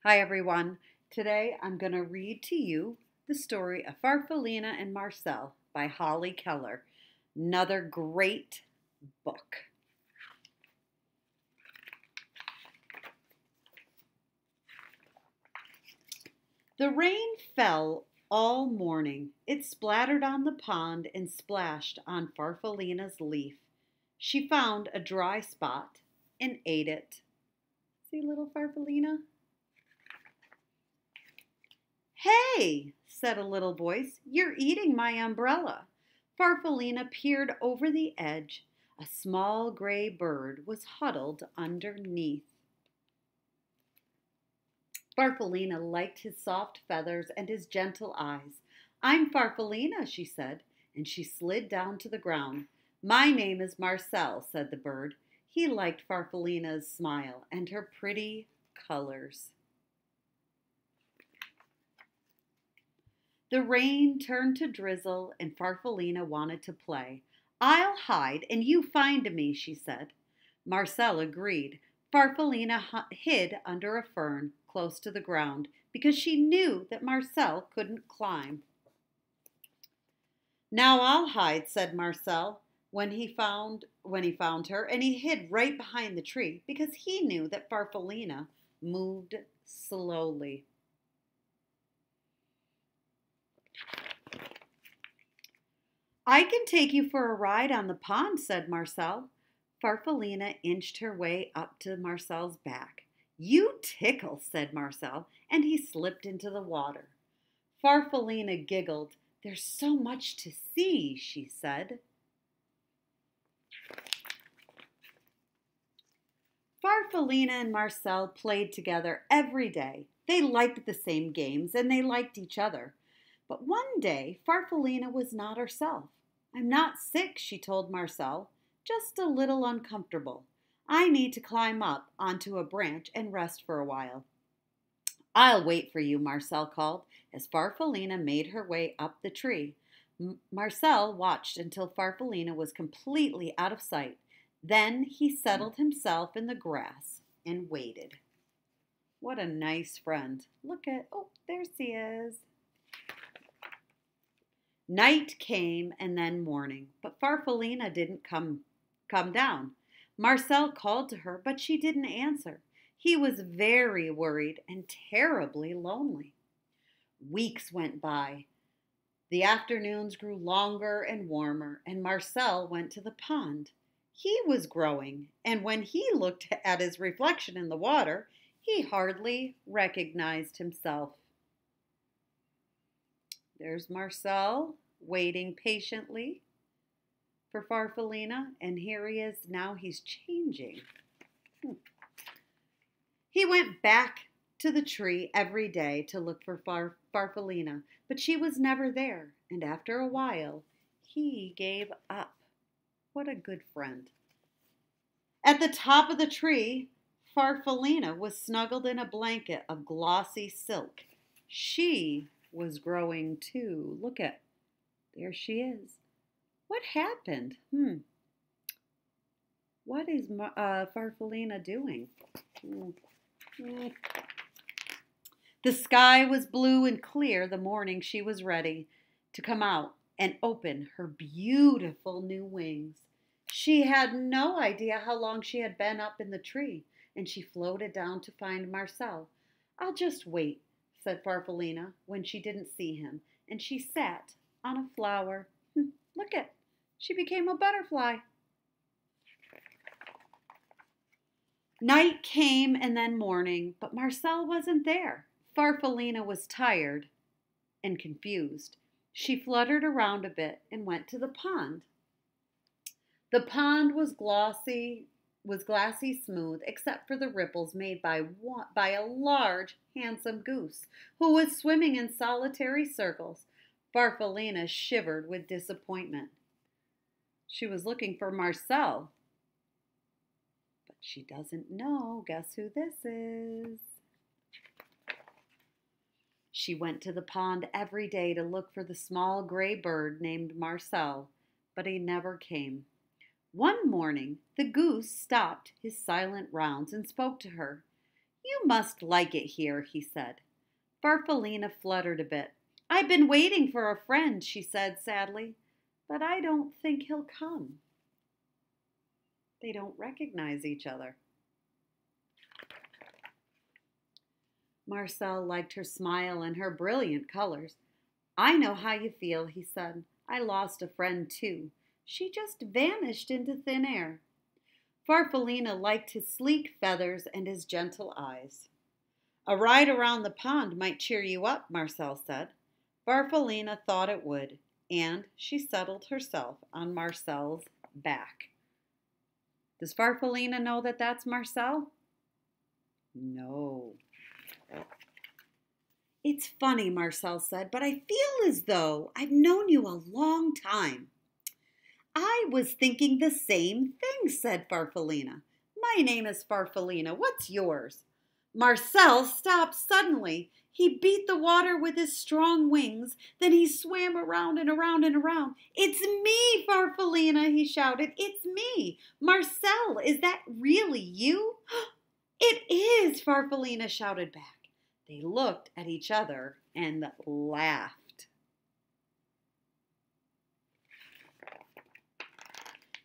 Hi everyone. Today I'm going to read to you the story of Farfallina and Marcel by Holly Keller. Another great book. The rain fell all morning. It splattered on the pond and splashed on Farfallina's leaf. She found a dry spot and ate it. See little Farfallina? "Hey," said a little voice, "you're eating my umbrella." Farfallina peered over the edge. A small gray bird was huddled underneath. Farfallina liked his soft feathers and his gentle eyes. "I'm Farfallina," she said, and she slid down to the ground. "My name is Marcel," said the bird. He liked Farfallina's smile and her pretty colors. The rain turned to drizzle, and Farfallina wanted to play. "I'll hide, and you find me," she said. Marcel agreed. Farfallina hid under a fern close to the ground because she knew that Marcel couldn't climb. "Now I'll hide," said Marcel when he found her, and he hid right behind the tree because he knew that Farfallina moved slowly. "I can take you for a ride on the pond," said Marcel. Farfallina inched her way up to Marcel's back. "You tickle," said Marcel, and he slipped into the water. Farfallina giggled. "There's so much to see," she said. Farfallina and Marcel played together every day. They liked the same games and they liked each other. But one day, Farfallina was not herself. "I'm not sick," she told Marcel, "just a little uncomfortable. I need to climb up onto a branch and rest for a while." "I'll wait for you," Marcel called, as Farfallina made her way up the tree. Marcel watched until Farfallina was completely out of sight. Then he settled himself in the grass and waited. What a nice friend. Oh, there she is. Night came and then morning, but Farfallina didn't come down. Marcel called to her, but she didn't answer. He was very worried and terribly lonely. Weeks went by. The afternoons grew longer and warmer, and Marcel went to the pond. He was growing, and when he looked at his reflection in the water, he hardly recognized himself. There's Marcel waiting patiently for Farfallina, and here he is now. He's changing. He went back to the tree every day to look for Farfallina, but she was never there, and after a while, he gave up. What a good friend. At the top of the tree, Farfallina was snuggled in a blanket of glossy silk. She was growing too. There she is. What happened? What is Farfallina doing? The sky was blue and clear the morning she was ready to come out and open her beautiful new wings. She had no idea how long she had been up in the tree, and she floated down to find Marcel. "I'll just wait," said Farfallina when she didn't see him, and she sat on a flower. She became a butterfly. Night came and then morning, but Marcel wasn't there. Farfallina was tired and confused. She fluttered around a bit and went to the pond. The pond was glassy smooth, except for the ripples made by a large, handsome goose, who was swimming in solitary circles. Farfallina shivered with disappointment. She was looking for Marcel, but she doesn't know. Guess who this is? She went to the pond every day to look for the small gray bird named Marcel, but he never came. One morning, the goose stopped his silent rounds and spoke to her. You must like it here, he said. Farfallina fluttered a bit. I've been waiting for a friend, she said sadly, but I don't think he'll come. They don't recognize each other. Marcel liked her smile and her brilliant colors. I know how you feel, he said. I lost a friend too. She just vanished into thin air. Farfallina liked his sleek feathers and his gentle eyes. A ride around the pond might cheer you up, Marcel said. Farfallina thought it would, and she settled herself on Marcel's back. Does Farfallina know that that's Marcel? No. It's funny, Marcel said, but I feel as though I've known you a long time. I was thinking the same thing, said Farfallina. My name is Farfallina. What's yours? Marcel stopped suddenly. He beat the water with his strong wings. Then he swam around and around and around. It's me, Farfallina, he shouted. It's me. Marcel, is that really you? It is, Farfallina shouted back. They looked at each other and laughed.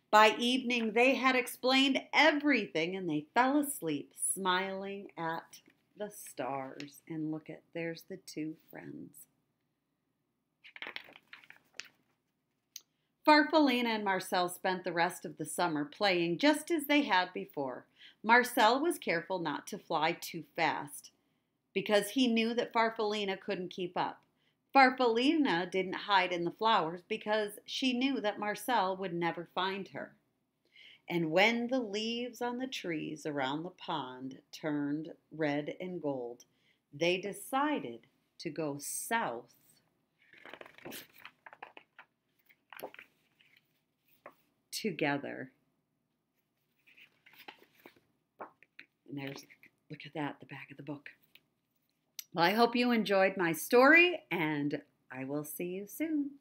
By evening, they had explained everything and they fell asleep, smiling at the stars. And look at, there's the two friends. Farfallina and Marcel spent the rest of the summer playing just as they had before. Marcel was careful not to fly too fast because he knew that Farfallina couldn't keep up. Farfallina didn't hide in the flowers because she knew that Marcel would never find her. And when the leaves on the trees around the pond turned red and gold, they decided to go south. Together. And look at that, the back of the book. Well, I hope you enjoyed my story, and I will see you soon.